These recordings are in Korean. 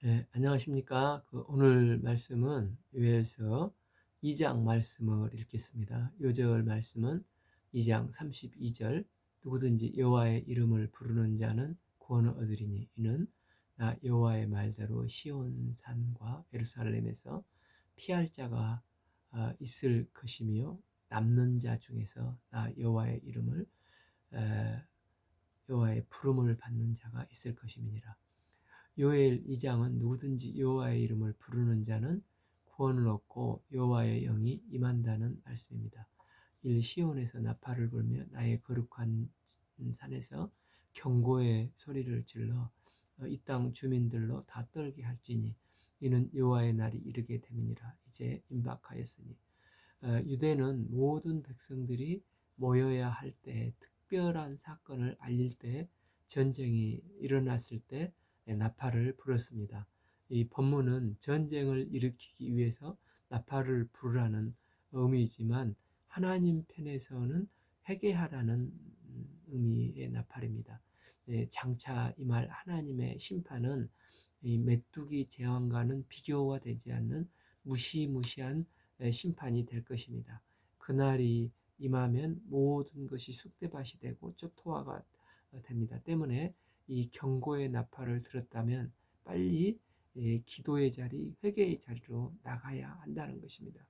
네, 안녕하십니까. 오늘 말씀은 요엘서 2장 말씀을 읽겠습니다. 요절 말씀은 2장 32절 누구든지 여호와의 이름을 부르는 자는 구원을 얻으리니 이는 나 여호와의 말대로 시온 산과 예루살렘에서 피할 자가 있을 것이며 남는 자 중에서 나 여호와의 이름을 여호와의 부름을 받는 자가 있을 것임이니라. 요엘 2장은 누구든지 여호와의 이름을 부르는 자는 구원을 얻고 여호와의 영이 임한다는 말씀입니다. 시온에서 나팔을 불며 나의 거룩한 산에서 경고의 소리를 질러 이 땅 주민들로 다 떨게 할지니 이는 여호와의 날이 이르게 됨이니라. 이제 임박하였으니 유대는 모든 백성들이 모여야 할 때, 특별한 사건을 알릴 때, 전쟁이 일어났을 때 나팔을 불었습니다. 이 본문은 전쟁을 일으키기 위해서 나팔을 부르라는 의미이지만 하나님 편에서는 회개하라는 의미의 나팔입니다. 장차 임할 하나님의 심판은 이 메뚜기 제왕과는 비교가 되지 않는 무시무시한 심판이 될 것입니다. 그날이 임하면 모든 것이 쑥대밭이 되고 쫓토화가 됩니다. 때문에 이 경고의 나팔을 들었다면 빨리 기도의 자리, 회개의 자리로 나가야 한다는 것입니다.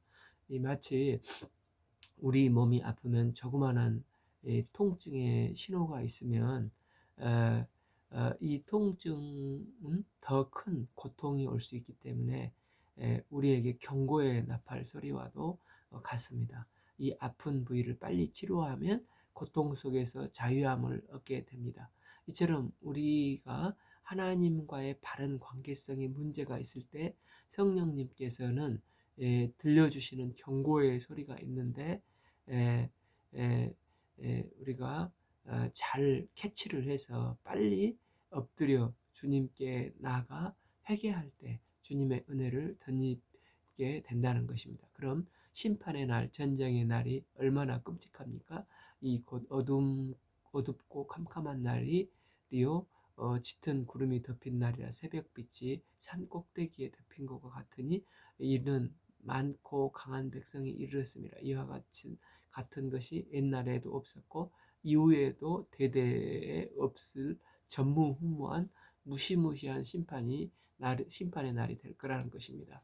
마치 우리 몸이 아프면 조그만한 통증의 신호가 있으면 어, 이 통증은 더 큰 고통이 올 수 있기 때문에 우리에게 경고의 나팔 소리와도 같습니다. 이 아픈 부위를 빨리 치료하면 고통 속에서 자유함을 얻게 됩니다. 이처럼 우리가 하나님과의 바른 관계성에 문제가 있을 때 성령님께서는 들려주시는 경고의 소리가 있는데 에, 에, 우리가 잘 캐치를 해서 빨리 엎드려 주님께 나아가 회개할 때 주님의 은혜를 덧입게 된다는 것입니다. 그럼 심판의 날, 전쟁의 날이 얼마나 끔찍합니까? 이 곧 어둡고 캄캄한 날이요, 짙은 구름이 덮인 날이라 새벽빛이 산 꼭대기에 덮인 것과 같으니 이는 많고 강한 백성이 이르렀습니다. 이와 같은 것이 옛날에도 없었고 이후에도 대대에 없을 전무후무한 무시무시한 심판의 날이 될 거라는 것입니다.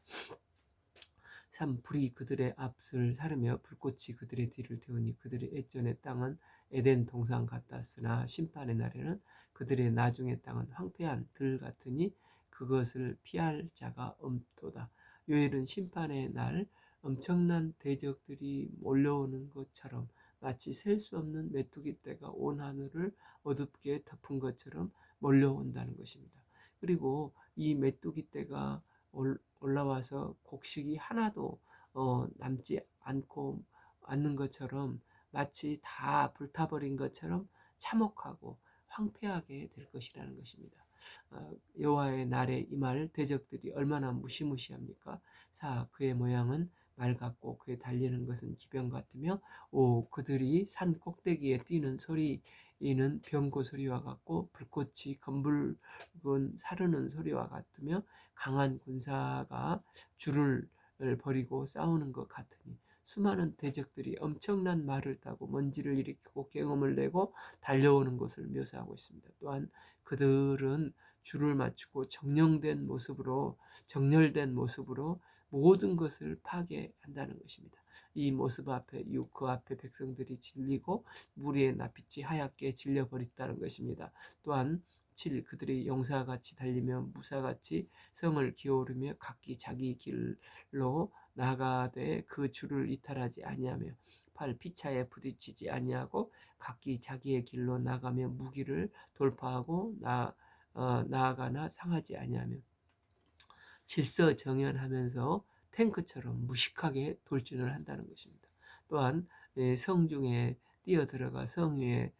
참 불이 그들의 앞을 사르며 불꽃이 그들의 뒤를 태우니 그들의 예전의 땅은 에덴 동산 같았으나 심판의 날에는 그들의 나중의 땅은 황폐한 들 같으니 그것을 피할 자가 없도다. 요엘은 심판의 날 엄청난 대적들이 몰려오는 것처럼 마치 셀 수 없는 메뚜기 떼가 온 하늘을 어둡게 덮은 것처럼 몰려온다는 것입니다. 그리고 이 메뚜기 떼가 올라와서 곡식이 하나도 남지 않는 것처럼 마치 다 불타버린 것처럼 참혹하고 황폐하게 될 것이라는 것입니다. 여호와의 날에 임할 대적들이 얼마나 무시무시합니까? 그의 모양은 말 같고 그의 달리는 것은 기병 같으며 그들이 산 꼭대기에 뛰는 소리는 병고 소리와 같고 불꽃이 검붉은 사르는 소리와 같으며 강한 군사가 줄을 버리고 싸우는 것 같으니 수많은 대적들이 엄청난 말을 타고 먼지를 일으키고 경음을 내고 달려오는 것을 묘사하고 있습니다. 또한 그들은 줄을 맞추고 정렬된 모습으로 모든 것을 파괴한다는 것입니다. 이 모습 앞에 그 앞에 백성들이 질리고 무리의 낯빛이 하얗게 질려버렸다는 것입니다. 또한 그들이 용사같이 달리며 무사같이 성을 기어오르며 각기 자기 길로 나가되 그 줄을 이탈하지 아니하며 팔 피차에 부딪히지 아니하고 각기 자기의 길로 나가며 무기를 돌파하고 나아가나 상하지 아니하며 질서정연하면서 탱크처럼 무식하게 돌진을 한다는 것입니다. 또한 성중에 뛰어들어가 성 위에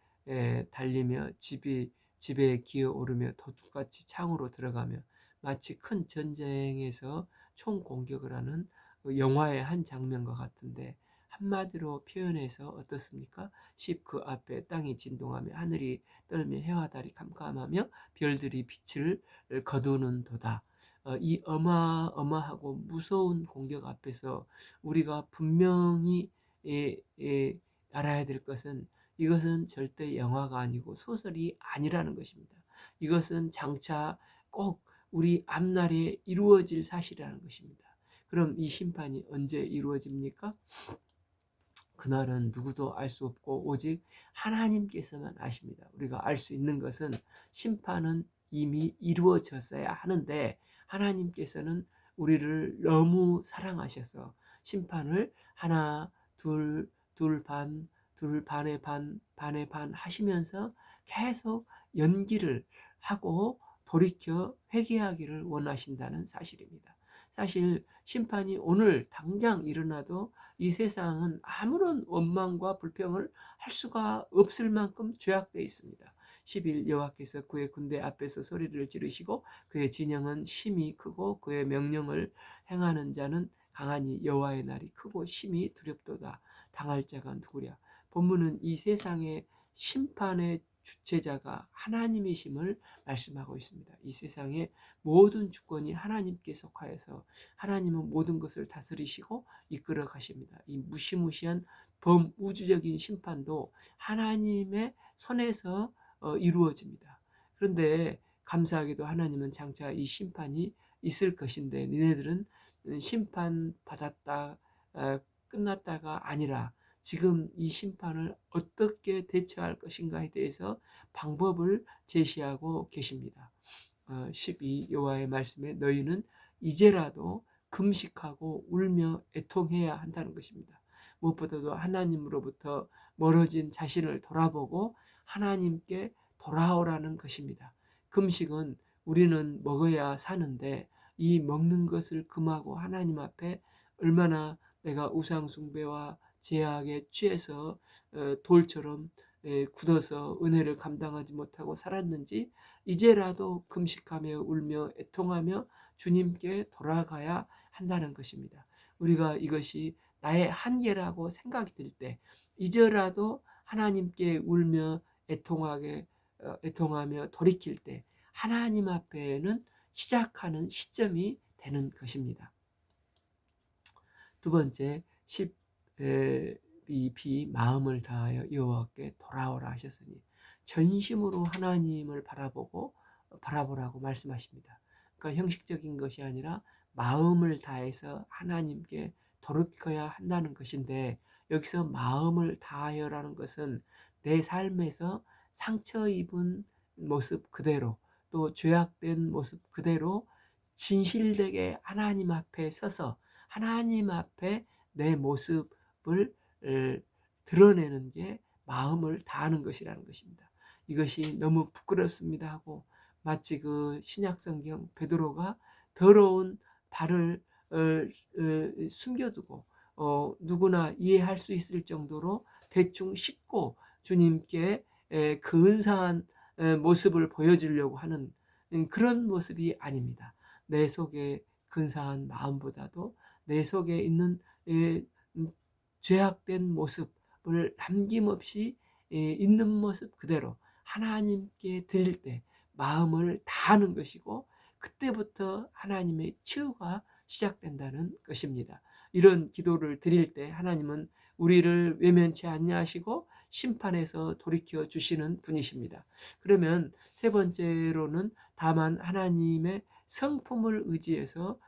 달리며 집에 기어오르며 도둑같이 창으로 들어가며 마치 큰 전쟁에서 총 공격을 하는 영화의 한 장면과 같은데 한마디로 표현해서 어떻습니까? 10 그 앞에 땅이 진동하며 하늘이 떨며 해와 달이 캄캄하며 별들이 빛을 거두는도다. 이 어마어마하고 무서운 공격 앞에서 우리가 분명히 알아야 될 것은, 이것은 절대 영화가 아니고 소설이 아니라는 것입니다. 이것은 장차 꼭 우리 앞날에 이루어질 사실이라는 것입니다. 그럼 이 심판이 언제 이루어집니까? 그날은 누구도 알 수 없고 오직 하나님께서만 아십니다. 우리가 알 수 있는 것은 심판은 이미 이루어졌어야 하는데, 하나님께서는 우리를 너무 사랑하셔서 심판을 하나, 둘, 둘 반, 둘 반의 반, 반의 반 하시면서 계속 연기를 하고 돌이켜 회개하기를 원하신다는 사실입니다. 사실 심판이 오늘 당장 일어나도 이 세상은 아무런 원망과 불평을 할 수가 없을 만큼 죄악되어 있습니다. 10일 여호와께서 그의 군대 앞에서 소리를 지르시고 그의 진영은 심히 크고 그의 명령을 행하는 자는 강하니 여호와의 날이 크고 심히 두렵도다. 당할 자가 누구랴. 본문은 이 세상의 심판의 주체자가 하나님이심을 말씀하고 있습니다. 이 세상의 모든 주권이 하나님께 속하여서 하나님은 모든 것을 다스리시고 이끌어 가십니다. 이 무시무시한 범우주적인 심판도 하나님의 손에서 이루어집니다. 그런데 감사하게도 하나님은 장차 이 심판이 있을 것인데, 니네들은 심판 받았다 끝났다가 아니라 지금 이 심판을 어떻게 대처할 것인가에 대해서 방법을 제시하고 계십니다. 12 여호와의 말씀에 너희는 이제라도 금식하고 울며 애통해야 한다는 것입니다. 무엇보다도 하나님으로부터 멀어진 자신을 돌아보고 하나님께 돌아오라는 것입니다. 금식은 우리는 먹어야 사는데 이 먹는 것을 금하고 하나님 앞에 얼마나 내가 우상 숭배와 제약에 취해서 돌처럼 굳어서 은혜를 감당하지 못하고 살았는지 이제라도 금식하며 울며 애통하며 주님께 돌아가야 한다는 것입니다. 우리가 이것이 나의 한계라고 생각이 들 때 이제라도 하나님께 울며 애통하며 돌이킬 때 하나님 앞에는 시작하는 시점이 되는 것입니다. 두 번째, 12 마음을 다하여 여호와께 돌아오라 하셨으니 전심으로 하나님을 바라보라고 말씀하십니다. 그러니까 형식적인 것이 아니라 마음을 다해서 하나님께 돌이켜야 한다는 것인데, 여기서 마음을 다하여라는 것은 내 삶에서 상처 입은 모습 그대로, 또 죄악된 모습 그대로 진실되게 하나님 앞에 서서 하나님 앞에 내 모습을 드러내는 게 마음을 다하는 것이라는 것입니다. 이것이 너무 부끄럽습니다 하고 마치 그 신약성경 베드로가 더러운 발을 숨겨두고 누구나 이해할 수 있을 정도로 대충 씻고 주님께 근사한 모습을 보여주려고 하는 그런 모습이 아닙니다. 내 속에 근사한 마음보다도 내 속에 있는 죄악된 모습을 남김없이 있는 모습 그대로 하나님께 드릴 때 마음을 다하는 것이고, 그때부터 하나님의 치유가 시작된다는 것입니다. 이런 기도를 드릴 때 하나님은 우리를 외면치 아니하시고 심판에서 돌이켜 주시는 분이십니다. 그러면 세 번째로는 다만 하나님의 성품을 의지해서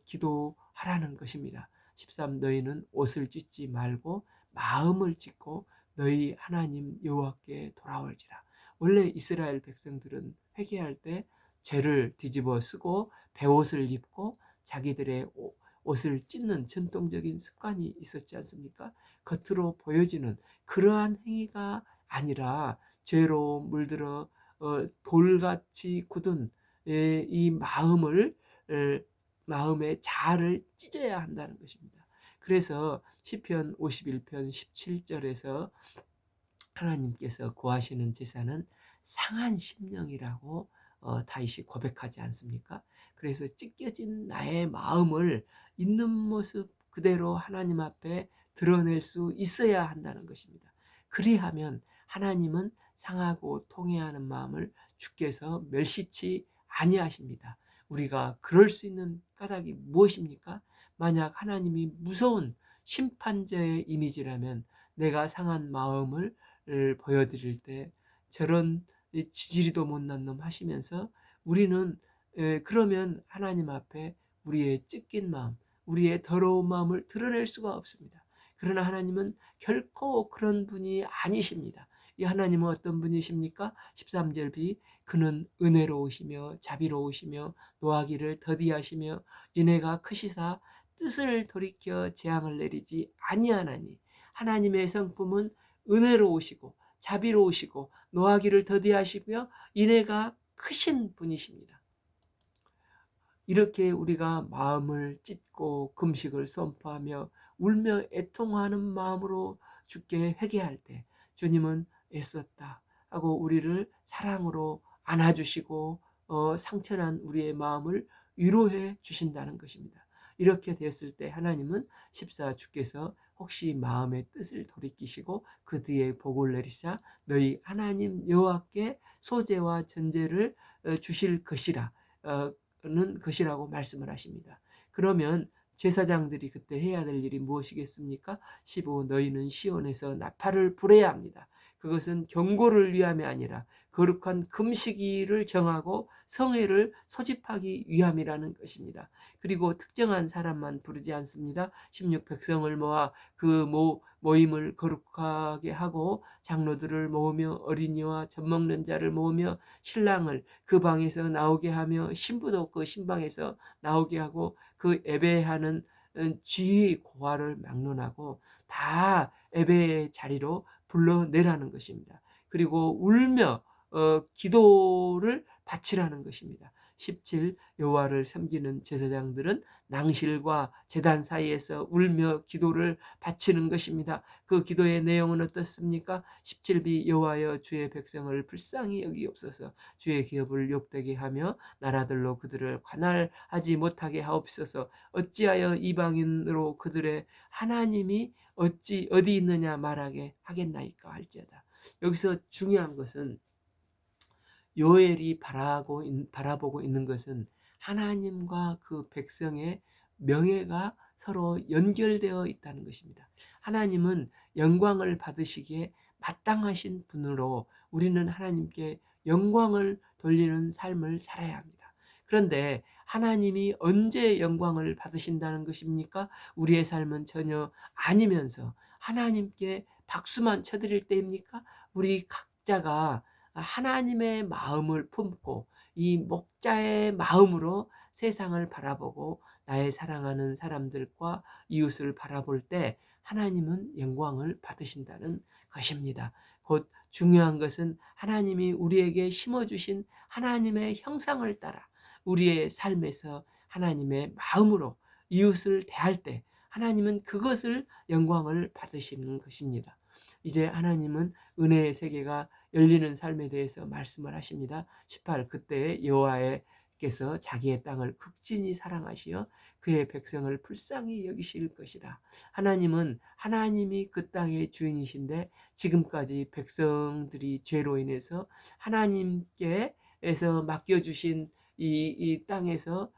기도하라는 것입니다. 13 너희는 옷을 찢지 말고 마음을 찢고 너희 하나님 여호와께 돌아올지라. 원래 이스라엘 백성들은 회개할 때 죄를 뒤집어 쓰고 베옷을 입고 자기들의 옷을 찢는 전통적인 습관이 있었지 않습니까? 겉으로 보여지는 그러한 행위가 아니라 죄로 물들어 돌같이 굳은 이 마음의 자아를 찢어야 한다는 것입니다. 그래서 시편 51편 17절에서 하나님께서 구하시는 제사는 상한 심령이라고 다윗이 고백하지 않습니까? 그래서 찢겨진 나의 마음을 있는 모습 그대로 하나님 앞에 드러낼 수 있어야 한다는 것입니다. 그리하면 하나님은 상하고 통회하는 마음을 주께서 멸시치 아니하십니다. 우리가 그럴 수 있는 까닭이 무엇입니까? 만약 하나님이 무서운 심판자의 이미지라면 내가 상한 마음을 보여드릴 때 저런 지지리도 못난 놈 하시면서 우리는 그러면 하나님 앞에 우리의 찢긴 마음, 우리의 더러운 마음을 드러낼 수가 없습니다. 그러나 하나님은 결코 그런 분이 아니십니다. 이 하나님은 어떤 분이십니까? 13절 B 그는 은혜로우시며 자비로우시며 노하기를 더디하시며 은혜가 크시사 뜻을 돌이켜 재앙을 내리지 아니하나니 하나님의 성품은 은혜로우시고 자비로우시고 노하기를 더디하시며 은혜가 크신 분이십니다. 이렇게 우리가 마음을 찢고 금식을 선포하며 울며 애통하는 마음으로 주께 회개할 때 주님은 애썼다 하고 우리를 사랑으로 안아주시고 상처난 우리의 마음을 위로해 주신다는 것입니다. 이렇게 되었을 때 하나님은 14 주께서 혹시 마음의 뜻을 돌이키시고 그 뒤에 복을 내리시자 너희 하나님 여호와께 소재와 전제를 주실 것이라 는 것이라고 말씀을 하십니다. 그러면 제사장들이 그때 해야 될 일이 무엇이겠습니까? 15 너희는 시온에서 나팔을 불어야 합니다. 그것은 경고를 위함이 아니라 거룩한 금식일을 정하고 성회를 소집하기 위함이라는 것입니다. 그리고 특정한 사람만 부르지 않습니다. 16 백성을 모아 그 모임을 거룩하게 하고 장로들을 모으며 어린이와 젖먹는 자를 모으며 신랑을 그 방에서 나오게 하며 신부도 그 신방에서 나오게 하고 그 예배하는 쥐 고아를 막론하고 다 예배의 자리로 불러내라는 것입니다. 그리고 울며 기도를 바치라는 것입니다. 17 여호와를 섬기는 제사장들은 낭실과 제단 사이에서 울며 기도를 바치는 것입니다. 그 기도의 내용은 어떻습니까? 17b 여호와여 주의 백성을 불쌍히 여기옵소서 주의 기업을 욕되게 하며 나라들로 그들을 관할하지 못하게 하옵소서 어찌하여 이방인으로 그들의 하나님이 어디 있느냐 말하게 하겠나이까 할지어다. 여기서 중요한 것은 요엘이 바라보고 있는 것은 하나님과 그 백성의 명예가 서로 연결되어 있다는 것입니다. 하나님은 영광을 받으시기에 마땅하신 분으로 우리는 하나님께 영광을 돌리는 삶을 살아야 합니다. 그런데 하나님이 언제 영광을 받으신다는 것입니까? 우리의 삶은 전혀 아니면서 하나님께 박수만 쳐드릴 때입니까? 우리 각자가 하나님의 마음을 품고 이 목자의 마음으로 세상을 바라보고 나의 사랑하는 사람들과 이웃을 바라볼 때 하나님은 영광을 받으신다는 것입니다. 곧 중요한 것은 하나님이 우리에게 심어주신 하나님의 형상을 따라 우리의 삶에서 하나님의 마음으로 이웃을 대할 때 하나님은 그것을 영광을 받으시는 것입니다. 이제 하나님은 은혜의 세계가 열리는 삶에 대해서 말씀을 하십니다. 18 그때 여호와께서 자기의 땅을 극진히 사랑하시어 그의 백성을 불쌍히 여기실 것이라. 하나님은 하나님이 그 땅의 주인이신데 지금까지 백성들이 죄로 인해서 하나님께서 맡겨주신 이 땅에서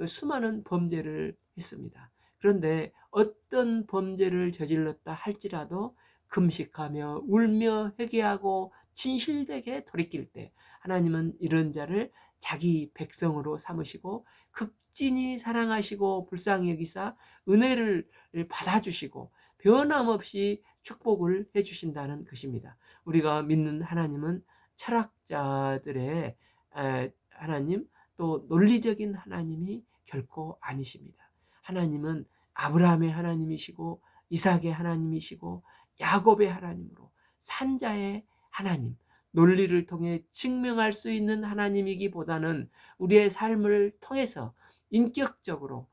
수많은 범죄를 했습니다. 그런데 어떤 범죄를 저질렀다 할지라도 금식하며 울며 회개하고 진실되게 돌이킬 때 하나님은 이런 자를 자기 백성으로 삼으시고 극진히 사랑하시고 불쌍히 여기사 은혜를 받아주시고 변함없이 축복을 해주신다는 것입니다. 우리가 믿는 하나님은 철학자들의 하나님 또 논리적인 하나님이 결코 아니십니다. 하나님은 아브라함의 하나님이시고 이삭의 하나님이시고 야곱의 하나님으로 산자의 하나님, 논리를 통해 증명할 수 있는 하나님이기보다는 우리의 삶을 통해서 인격적으로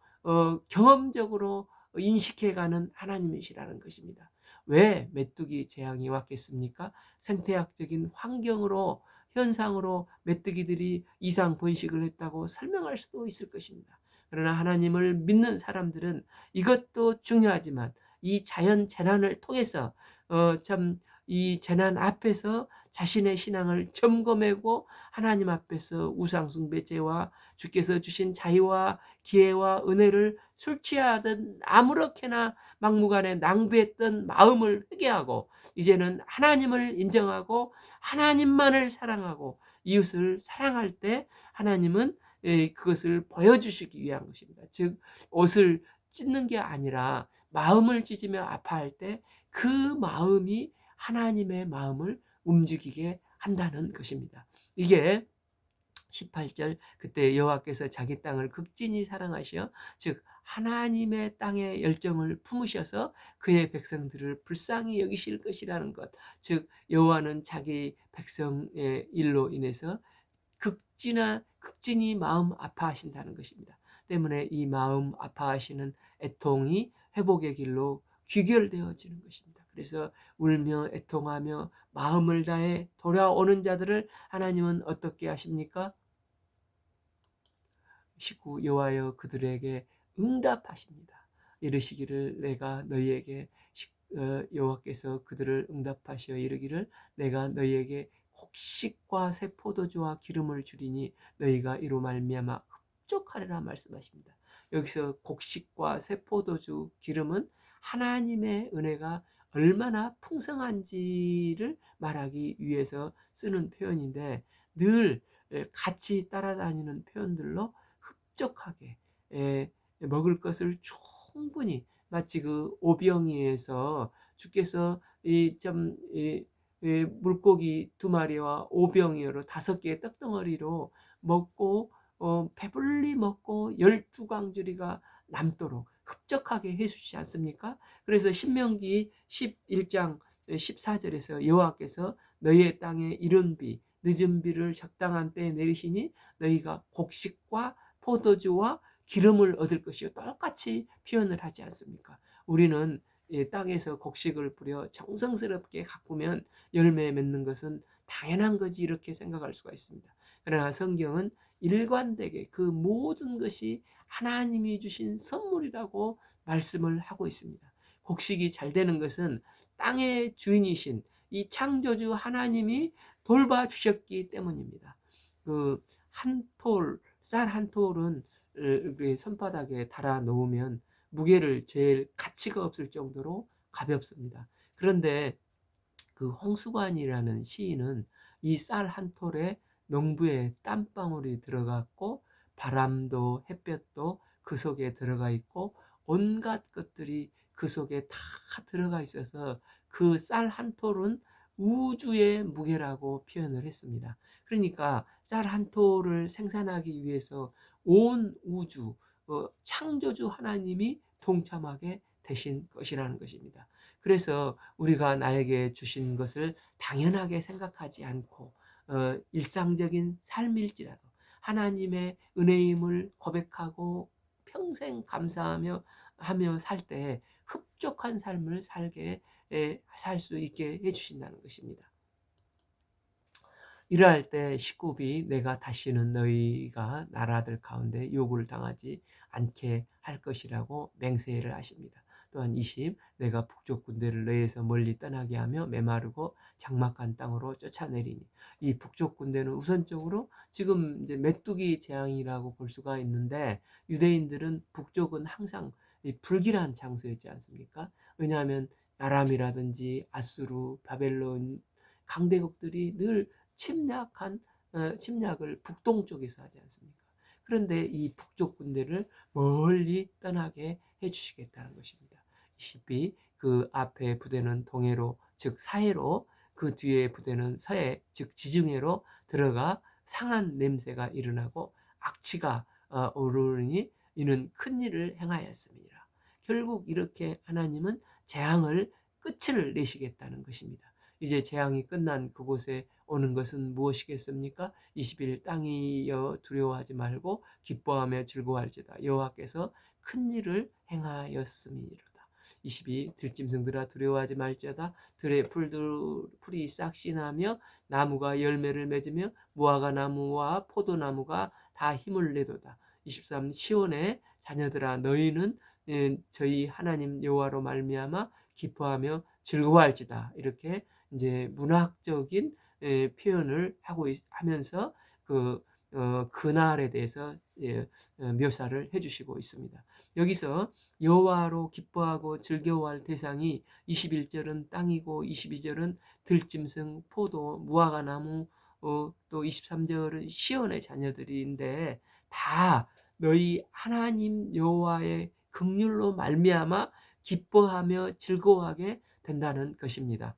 경험적으로 인식해가는 하나님이시라는 것입니다. 왜 메뚜기 재앙이 왔겠습니까? 생태학적인 환경으로 현상으로 메뚜기들이 이상 번식을 했다고 설명할 수도 있을 것입니다. 그러나 하나님을 믿는 사람들은 이것도 중요하지만 이 자연 재난을 통해서 참 이 재난 앞에서 자신의 신앙을 점검하고 하나님 앞에서 우상 숭배죄와 주께서 주신 자유와 기회와 은혜를 술 취하든 아무렇게나 막무가내 낭비했던 마음을 회개하고 이제는 하나님을 인정하고 하나님만을 사랑하고 이웃을 사랑할 때 하나님은 그것을 보여주시기 위한 것입니다. 즉 옷을 찢는 게 아니라 마음을 찢으며 아파할 때 그 마음이 하나님의 마음을 움직이게 한다는 것입니다. 이게 18절 그때 여호와께서 자기 땅을 극진히 사랑하시어 즉 하나님의 땅에 열정을 품으셔서 그의 백성들을 불쌍히 여기실 것이라는 것. 즉 여호와는 자기 백성의 일로 인해서 극진히 마음 아파하신다는 것입니다. 때문에 이 마음 아파하시는 애통이 회복의 길로 귀결되어지는 것입니다. 그래서 울며 애통하며 마음을 다해 돌아오는 자들을 하나님은 어떻게 하십니까? 19 여호와여 그들에게 응답하십니다. 이르시기를 내가 너희에게 여호와께서 그들을 응답하시어 이르기를 내가 너희에게 곡식과 새 포도주와 기름을 주리니 너희가 이로 말미암아 흡족하리라 말씀하십니다. 여기서 곡식과 새 포도주 기름은 하나님의 은혜가 얼마나 풍성한지를 말하기 위해서 쓰는 표현인데 늘 같이 따라다니는 표현들로 흡족하게 먹을 것을 충분히 마치 그 오병이에서 주께서 이 물고기 2마리와 오병이어로 5개의 떡덩어리로 먹고 배불리 먹고 12광주리가 남도록 흡족하게 해주시지 않습니까? 그래서 신명기 11장 14절에서 여호와께서 너희의 땅에 이른 비 늦은 비를 적당한 때에 내리시니 너희가 곡식과 포도주와 기름을 얻을 것이요. 똑같이 표현을 하지 않습니까? 우리는 땅에서 곡식을 뿌려 정성스럽게 가꾸면 열매 맺는 것은 당연한 거지 이렇게 생각할 수가 있습니다. 그러나 성경은 일관되게 그 모든 것이 하나님이 주신 선물이라고 말씀을 하고 있습니다. 곡식이 잘 되는 것은 땅의 주인이신 이 창조주 하나님이 돌봐주셨기 때문입니다. 그 쌀 한 톨은 우리 손바닥에 달아 놓으면 무게를 잴 가치가 없을 정도로 가볍습니다. 그런데 그 홍수관이라는 시인은 이 쌀 한 톨에 농부의 땀방울이 들어갔고 바람도 햇볕도 그 속에 들어가 있고 온갖 것들이 그 속에 다 들어가 있어서 그 쌀 한 톨은 우주의 무게라고 표현을 했습니다. 그러니까 쌀 한 톨을 생산하기 위해서 온 우주 창조주 하나님이 동참하게 되신 것이라는 것입니다. 그래서 우리가 나에게 주신 것을 당연하게 생각하지 않고 일상적인 삶일지라도 하나님의 은혜임을 고백하고 평생 감사하며 살 때 흡족한 삶을 살 수 있게 해주신다는 것입니다. 이러할 때 19비 내가 다시는 너희가 나라들 가운데 요구를 당하지 않게 할 것이라고 맹세를 하십니다. 또한 20 내가 북쪽 군대를 너희에서 멀리 떠나게 하며 메마르고 장막한 땅으로 쫓아내리니 이 북쪽 군대는 우선적으로 지금 이제 메뚜기 재앙이라고 볼 수가 있는데 유대인들은 북쪽은 항상 불길한 장소였지 않습니까? 왜냐하면 아람이라든지 아수르, 바벨론 강대국들이 늘 침략을 북동쪽에서 하지 않습니까? 그런데 이 북쪽 군대를 멀리 떠나게 해주시겠다는 것입니다. 20비 그 앞에 부대는 동해로 즉 사해로 그 뒤에 부대는 서해 즉 지중해로 들어가 상한 냄새가 일어나고 악취가 오르니 이는 큰 일을 행하였습니다. 결국 이렇게 하나님은 재앙을 끝을 내시겠다는 것입니다. 이제 재앙이 끝난 그곳에 오는 것은 무엇이겠습니까? 20일 땅이여 두려워하지 말고 기뻐하며 즐거워할지다. 여호와께서 큰 일을 행하였음이로다. 22 들짐승들아 두려워하지 말지어다. 들의 풀이 싹이 나며 나무가 열매를 맺으며 무화과 나무와 포도나무가 다 힘을 내도다. 23 시온의 자녀들아 너희는 저희 하나님 여호와로 말미암아 기뻐하며 즐거워할지다. 이렇게 이제 문학적인 표현을 하면서 그 그날에 대해서 묘사를 해주시고 있습니다. 여기서 여호와로 기뻐하고 즐거워할 대상이 21절은 땅이고 22절은 들짐승, 포도, 무화과나무, 또 23절은 시온의 자녀들인데 다 너희 하나님 여호와의 긍휼로 말미암아 기뻐하며 즐거워하게 된다는 것입니다.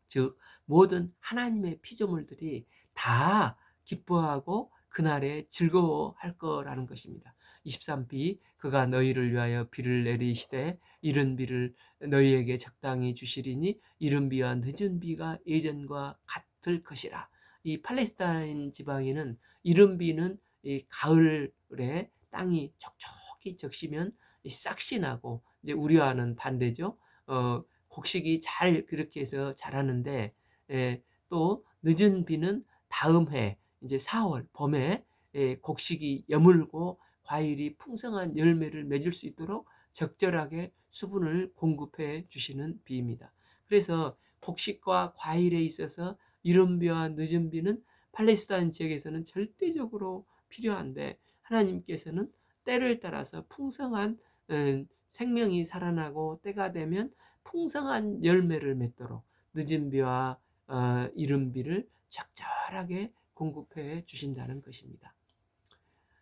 즉 모든 하나님의 피조물들이 다 기뻐하고 그날에 즐거워할 거라는 것입니다. 23b 그가 너희를 위하여 비를 내리시되 이른 비를 너희에게 적당히 주시리니 이른 비와 늦은 비가 예전과 같을 것이라. 이 팔레스타인 지방에는 이른 비는 이 가을에 땅이 촉촉히 적시면 싹시 나고, 이제 우리와는 반대죠. 곡식이 잘 그렇게 해서 자라는데, 또 늦은 비는 다음 해 이제 4월 봄에 곡식이 여물고 과일이 풍성한 열매를 맺을 수 있도록 적절하게 수분을 공급해 주시는 비입니다. 그래서 곡식과 과일에 있어서 이른 비와 늦은 비는 팔레스타인 지역에서는 절대적으로 필요한데, 하나님께서는 때를 따라서 풍성한 생명이 살아나고 때가 되면 풍성한 열매를 맺도록 늦은 비와 이른 비를 적절하게 공급해 주신다는 것입니다.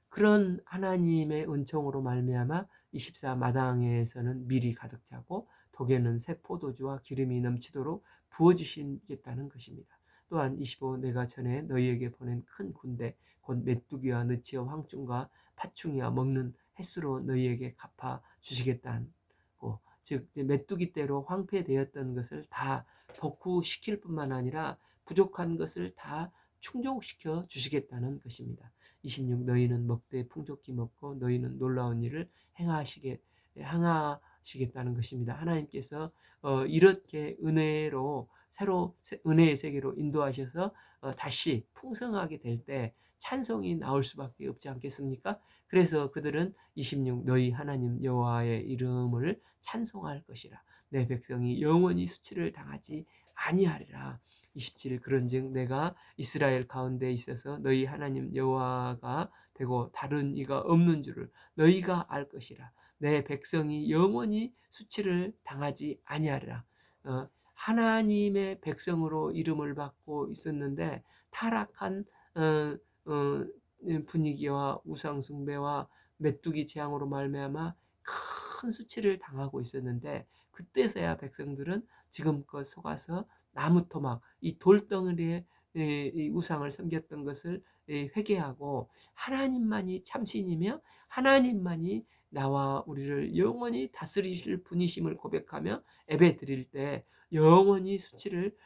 그런 하나님의 은총으로 말미암아 24 마당에서는 밀이 가득 차고 독에는 새 포도주와 기름이 넘치도록 부어주시겠다는 것입니다. 또한 25 내가 전에 너희에게 보낸 큰 군대 곧 메뚜기와 느치와 황충과 파충이와 먹는 햇수로 너희에게 갚아 주시겠다고, 즉 메뚜기 때로 황폐되었던 것을 다 복구시킬 뿐만 아니라 부족한 것을 다 충족시켜 주시겠다는 것입니다. 26 너희는 먹되 풍족히 먹고 너희는 놀라운 일을 행하시겠다는 것입니다. 하나님께서 이렇게 은혜로 새로 은혜의 세계로 인도하셔서 다시 풍성하게 될 때 찬송이 나올 수밖에 없지 않겠습니까? 그래서 그들은 26 너희 하나님 여호와의 이름을 찬송할 것이라. 내 백성이 영원히 수치를 당하지 아니하리라. 27 그런즉 내가 이스라엘 가운데 있어서 너희 하나님 여호와가 되고 다른 이가 없는 줄을 너희가 알 것이라. 내 백성이 영원히 수치를 당하지 아니하리라. 하나님의 백성으로 이름을 받고 있었는데 타락한 분위기와 우상숭배와 메뚜기 재앙으로 말미암아 큰 수치를 당하고 있었는데, 그때서야 백성들은 지금껏 속아서 나무 토막, 이 돌덩어리에 이 우상을 섬겼던 것을 회개하고 하나님만이 참신이며 하나님만이 나와 우리를 영원히 다스리실 분이심을 고백하며 예배 드릴 때 영원히 수치를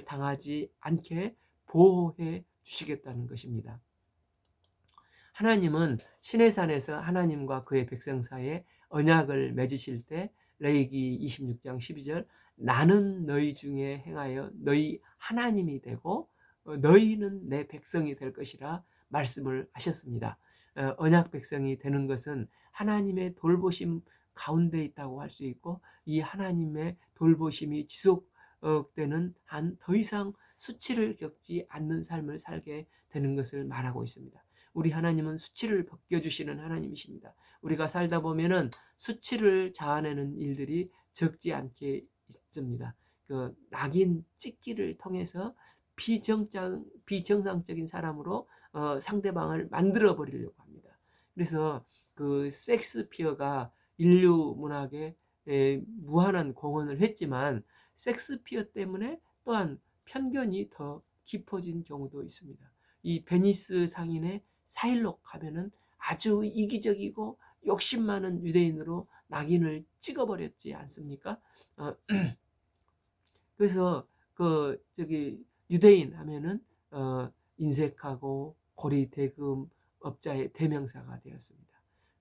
당하지 않게 보호해 주시겠다는 것입니다. 하나님은 시내산에서 하나님과 그의 백성 사이에 언약을 맺으실 때 레위기 26장 12절 나는 너희 중에 행하여 너희 하나님이 되고 너희는 내 백성이 될 것이라 말씀을 하셨습니다. 언약 백성이 되는 것은 하나님의 돌보심 가운데 있다고 할 수 있고, 이 하나님의 돌보심이 지속되는 한 더 이상 수치를 겪지 않는 삶을 살게 되는 것을 말하고 있습니다. 우리 하나님은 수치를 벗겨주시는 하나님이십니다. 우리가 살다 보면은 수치를 자아내는 일들이 적지 않게 있습니다. 그 낙인 찍기를 통해서 비정상적인 사람으로 상대방을 만들어 버리려고 합니다. 그래서 그 섹스피어가 인류 문학에 무한한 공헌을 했지만 섹스피어 때문에 또한 편견이 더 깊어진 경우도 있습니다. 이 베니스 상인의 사일록 하면은 아주 이기적이고 욕심 많은 유대인으로 낙인을 찍어버렸지 않습니까? 그래서 그 저기 유대인 하면은 인색하고 고리 대금 업자의 대명사가 되었습니다.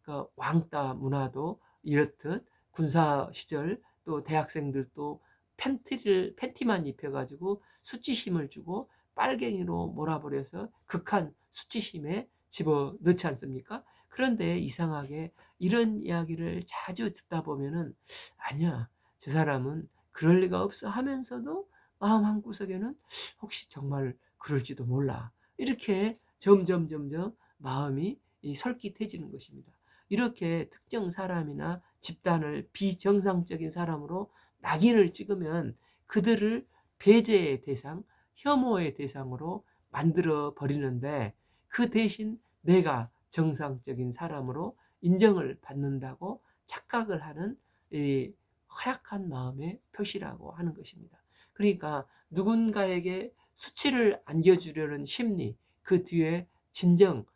그 왕따 문화도 이렇듯 군사 시절 또 대학생들도 팬티만 입혀가지고 수치심을 주고 빨갱이로 몰아버려서 극한 수치심에 집어넣지 않습니까? 그런데 이상하게 이런 이야기를 자주 듣다 보면은 아니야, 저 사람은 그럴 리가 없어 하면서도 마음 한구석에는 혹시 정말 그럴지도 몰라. 이렇게 점점 마음이 설깃해지는 것입니다. 이렇게 특정 사람이나 집단을 비정상적인 사람으로 낙인을 찍으면 그들을 배제의 대상, 혐오의 대상으로 만들어 버리는데, 그 대신 내가 정상적인 사람으로 인정을 받는다고 착각을 하는 이 허약한 마음의 표시라고 하는 것입니다. 그러니까 누군가에게 수치를 안겨주려는 심리, 그 뒤에 진정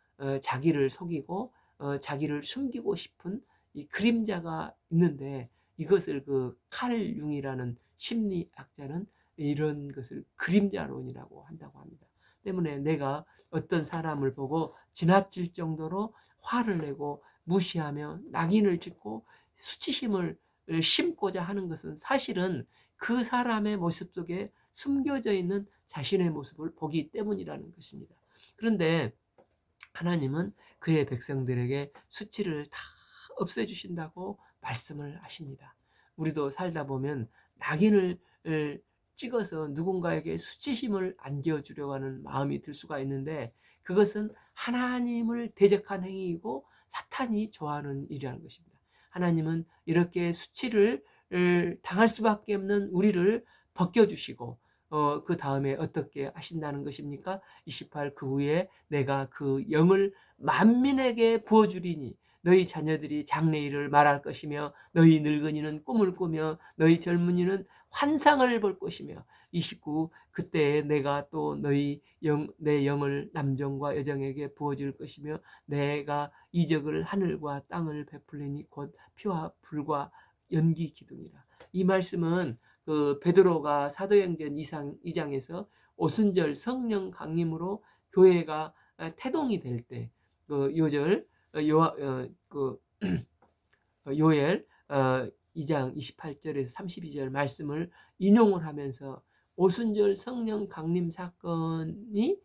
자기를 속이고 자기를 숨기고 싶은 이 그림자가 있는데, 이것을 그 칼 융이라는 심리학자는 이런 것을 그림자론이라고 한다고 합니다. 때문에 내가 어떤 사람을 보고 지나칠 정도로 화를 내고 무시하며 낙인을 찍고 수치심을 심고자 하는 것은 사실은 그 사람의 모습 속에 숨겨져 있는 자신의 모습을 보기 때문이라는 것입니다. 그런데 하나님은 그의 백성들에게 수치를 다 없애주신다고 말씀을 하십니다. 우리도 살다 보면 낙인을 찍어서 누군가에게 수치심을 안겨주려고 하는 마음이 들 수가 있는데, 그것은 하나님을 대적한 행위이고 사탄이 좋아하는 일이라는 것입니다. 하나님은 이렇게 수치를 당할 수밖에 없는 우리를 벗겨주시고 그 다음에 어떻게 하신다는 것입니까? 28, 그 후에 내가 그 영을 만민에게 부어주리니 너희 자녀들이 장래일을 말할 것이며 너희 늙은이는 꿈을 꾸며 너희 젊은이는 환상을 볼 것이며 29, 그때에 내가 또 너희 내 영을 남종과 여종에게 부어줄 것이며 내가 이적을 하늘과 땅을 베풀리니 곧 피와 불과 연기 기둥이라. 이 말씀은 그 베드로가 사도행전 2장에서 오순절 성령 강림으로 교회가 태동이 될 때 그 요절 그 요엘 2장 28절에서 32절 말씀을 인용을 하면서 오순절 성령 강림 사건이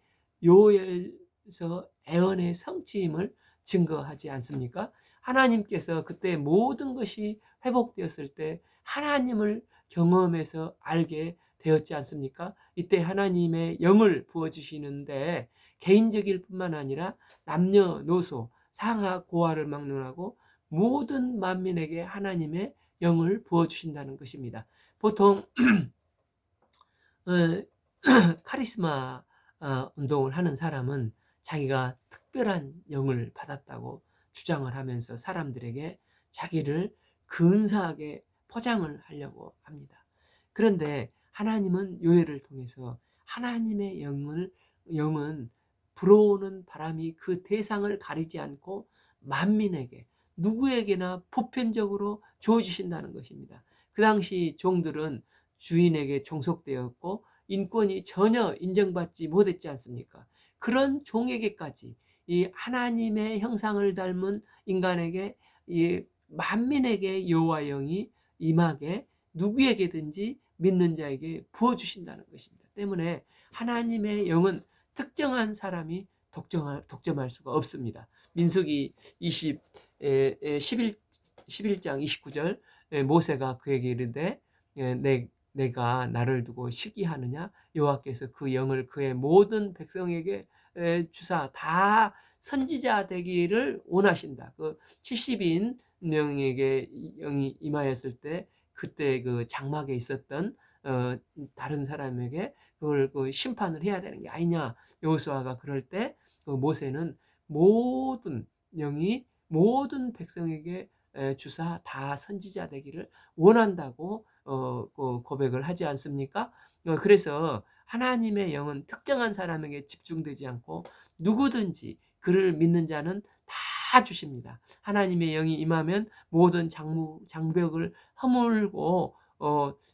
요엘서 애언의 성취임을 증거하지 않습니까? 하나님께서 그때 모든 것이 회복되었을 때 하나님을 경험해서 알게 되었지 않습니까? 이때 하나님의 영을 부어주시는데 개인적일 뿐만 아니라 남녀노소 상하 고하를 막론하고 모든 만민에게 하나님의 영을 부어주신다는 것입니다. 보통 카리스마 운동을 하는 사람은 자기가 특별한 영을 받았다고 주장을 하면서 사람들에게 자기를 근사하게 포장을 하려고 합니다. 그런데 하나님은 요엘을 통해서 하나님의 영은 불어오는 바람이 그 대상을 가리지 않고 만민에게 누구에게나 보편적으로 주어지신다는 것입니다. 그 당시 종들은 주인에게 종속되었고 인권이 전혀 인정받지 못했지 않습니까? 그런 종에게까지 이 하나님의 형상을 닮은 인간에게 이 만민에게 여호와 영이 임하게 누구에게든지 믿는 자에게 부어주신다는 것입니다. 때문에 하나님의 영은 특정한 사람이 독점할 수가 없습니다. 민수기 11장 29절 모세가 그에게 이르되 내가 나를 두고 시기하느냐? 여호와께서 그 영을 그의 모든 백성에게 주사 다 선지자 되기를 원하신다. 그 70인 명에게 영이 임하였을 때 그때 그 장막에 있었던 다른 사람에게 그걸 그 심판을 해야 되는 게 아니냐. 여호수아가 그럴 때 그 모세는 모든 영이 모든 백성에게 주사 다 선지자 되기를 원한다고 그 고백을 하지 않습니까? 그래서 하나님의 영은 특정한 사람에게 집중되지 않고 누구든지 그를 믿는 자는 다 주십니다. 하나님의 영이 임하면 모든 장벽을 허물고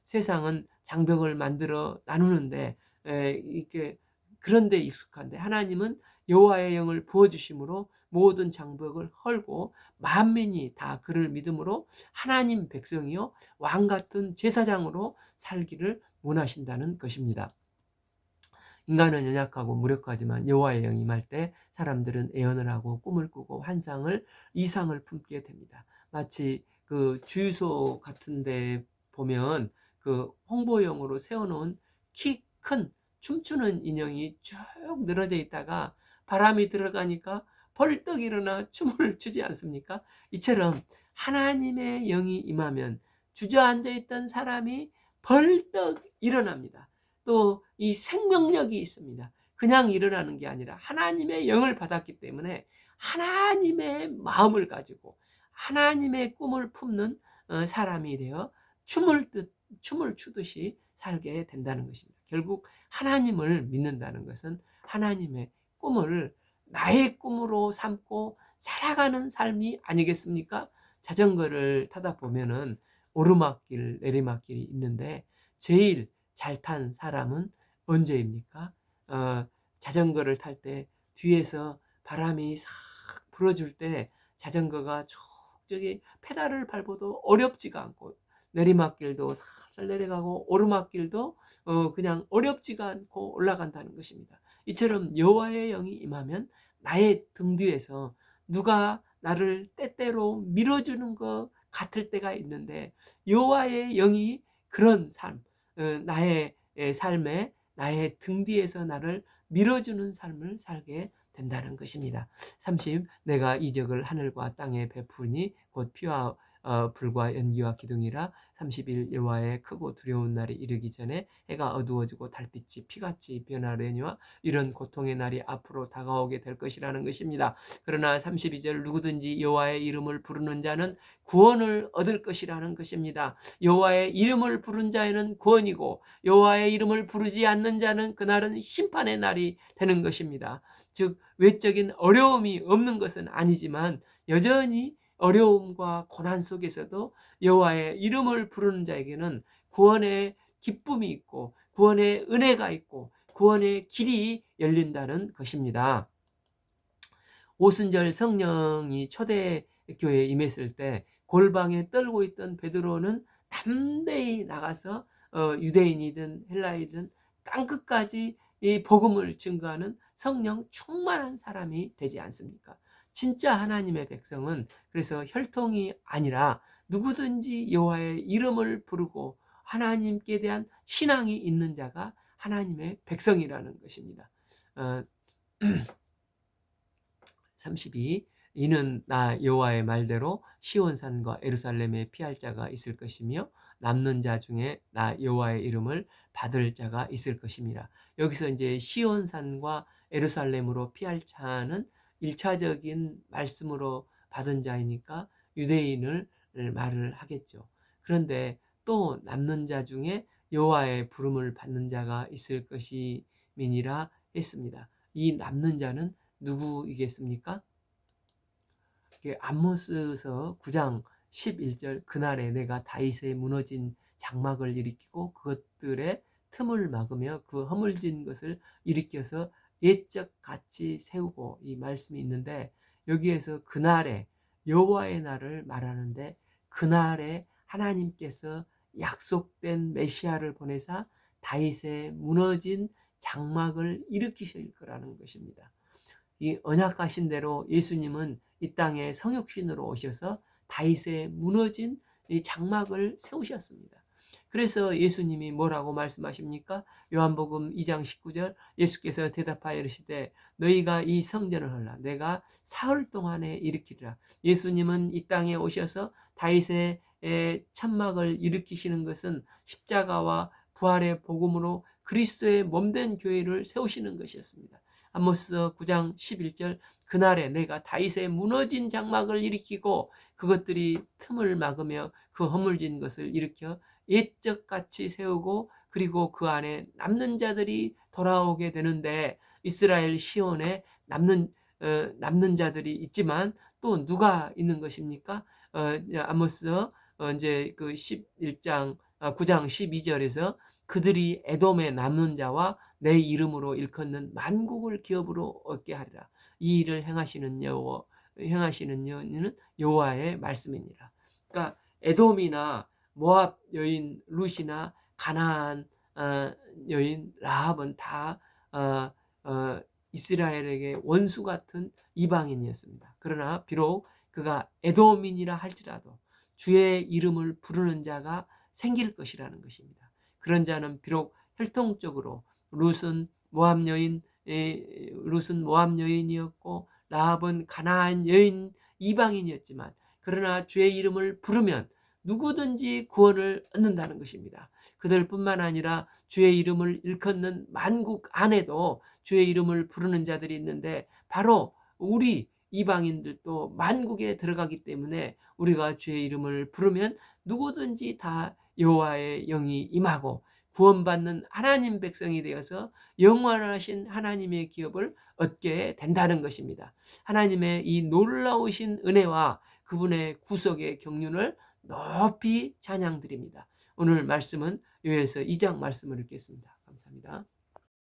세상은 장벽을 만들어 나누는데 이렇게 그런데 익숙한데, 하나님은 여호와의 영을 부어주심으로 모든 장벽을 헐고 만민이 다 그를 믿음으로 하나님 백성이요 왕 같은 제사장으로 살기를 원하신다는 것입니다. 인간은 연약하고 무력하지만 여호와의 영이 임할 때 사람들은 애언을 하고 꿈을 꾸고 환상을 이상을 품게 됩니다. 마치 그 주유소 같은 데 보면 그 홍보용으로 세워놓은 키 큰 춤추는 인형이 쭉 늘어져 있다가 바람이 들어가니까 벌떡 일어나 춤을 추지 않습니까? 이처럼 하나님의 영이 임하면 주저앉아 있던 사람이 벌떡 일어납니다. 또 이 생명력이 있습니다. 그냥 일어나는 게 아니라 하나님의 영을 받았기 때문에 하나님의 마음을 가지고 하나님의 꿈을 품는 사람이 되어 춤을 추듯이 살게 된다는 것입니다. 결국 하나님을 믿는다는 것은 하나님의 꿈을 나의 꿈으로 삼고 살아가는 삶이 아니겠습니까? 자전거를 타다 보면은 오르막길, 내리막길이 있는데 제일 잘 탄 사람은 언제입니까? 자전거를 탈 때 뒤에서 바람이 싹 불어줄 때 자전거가 쭉 저기 페달을 밟아도 어렵지가 않고 내리막길도 살살 내려가고 오르막길도 그냥 어렵지가 않고 올라간다는 것입니다. 이처럼 여호와의 영이 임하면 나의 등 뒤에서 누가 나를 때때로 밀어주는 것 같을 때가 있는데 여호와의 영이 그런 삶, 나의 삶에 나의 등 뒤에서 나를 밀어주는 삶을 살게 된다는 것입니다. 30. 내가 이적을 하늘과 땅에 베푸니 곧 피와 불과 연기와 기둥이라. 31. 여호와의 크고 두려운 날이 이르기 전에 해가 어두워지고 달빛이 피같이 변하려니와 이런 고통의 날이 앞으로 다가오게 될 것이라는 것입니다. 그러나 32절 누구든지 여호와의 이름을 부르는 자는 구원을 얻을 것이라는 것입니다. 여호와의 이름을 부른 자에는 구원이고 여호와의 이름을 부르지 않는 자는 그날은 심판의 날이 되는 것입니다. 즉 외적인 어려움이 없는 것은 아니지만 여전히 어려움과 고난 속에서도 여호와의 이름을 부르는 자에게는 구원의 기쁨이 있고 구원의 은혜가 있고 구원의 길이 열린다는 것입니다. 오순절 성령이 초대교회에 임했을 때 골방에 떨고 있던 베드로는 담대히 나가서 유대인이든 헬라이든 땅끝까지 이 복음을 증거하는 성령 충만한 사람이 되지 않습니까? 진짜 하나님의 백성은 그래서 혈통이 아니라 누구든지 여호와의 이름을 부르고 하나님께 대한 신앙이 있는 자가 하나님의 백성이라는 것입니다. 32. 이는 나 여호와의 말대로 시온산과 예루살렘에 피할 자가 있을 것이며 남는 자 중에 나 여호와의 이름을 받을 자가 있을 것입니다. 여기서 이제 시온산과 예루살렘으로 피할 자는 1차적인 말씀으로 받은 자이니까 유대인을 말을 하겠죠. 그런데 또 남는 자 중에 여호와의 부름을 받는 자가 있을 것이니라 했습니다. 이 남는 자는 누구이겠습니까? 아모스서 9장 11절 그날에 내가 다윗의 무너진 장막을 일으키고 그것들의 틈을 막으며 그 허물진 것을 일으켜서 옛적 같이 세우고 이 말씀이 있는데 여기에서 그날에 여호와의 날을 말하는데 그날에 하나님께서 약속된 메시아를 보내사 다윗의 무너진 장막을 일으키실 거라는 것입니다. 이 언약하신 대로 예수님은 이 땅에 성육신으로 오셔서 다윗의 무너진 이 장막을 세우셨습니다. 그래서 예수님이 뭐라고 말씀하십니까? 요한복음 2장 19절 예수께서 대답하여 이르시되 너희가 이 성전을 헐라 내가 사흘 동안에 일으키리라. 예수님은 이 땅에 오셔서 다윗의 천막을 일으키시는 것은 십자가와 부활의 복음으로 그리스도의 몸된 교회를 세우시는 것이었습니다. 아모스 9장 11절 그날에 내가 다윗의 무너진 장막을 일으키고 그것들이 틈을 막으며 그 허물진 것을 일으켜 옛적같이 세우고 그리고 그 안에 남는 자들이 돌아오게 되는데 이스라엘 시온에 남는 자들이 있지만 또 누가 있는 것입니까? 아모스 이제 그 11장 9장 12절에서 그들이 에돔의 남는 자와 내 이름으로 일컫는 만국을 기업으로 얻게 하리라. 이 일을 행하시는 여호는 여호와의 말씀이니라. 그러니까 에돔이나 모압 여인 룻이나 가나안 여인 라합은 다 어, 어, 이스라엘에게 원수 같은 이방인이었습니다. 그러나 비록 그가 에도민이라 할지라도 주의 이름을 부르는 자가 생길 것이라는 것입니다. 그런 자는 비록 혈통적으로 룻은 모압 여인이었고 라합은 가나안 여인 이방인이었지만, 그러나 주의 이름을 부르면 누구든지 구원을 얻는다는 것입니다. 그들뿐만 아니라 주의 이름을 일컫는 만국 안에도 주의 이름을 부르는 자들이 있는데, 바로 우리 이방인들도 만국에 들어가기 때문에 우리가 주의 이름을 부르면 누구든지 다 여호와의 영이 임하고 구원받는 하나님 백성이 되어서 영원하신 하나님의 기업을 얻게 된다는 것입니다. 하나님의 이 놀라우신 은혜와 그분의 구속의 경륜을 높이 찬양드립니다. 오늘 말씀은 요엘서 2장 말씀을 읽겠습니다. 감사합니다.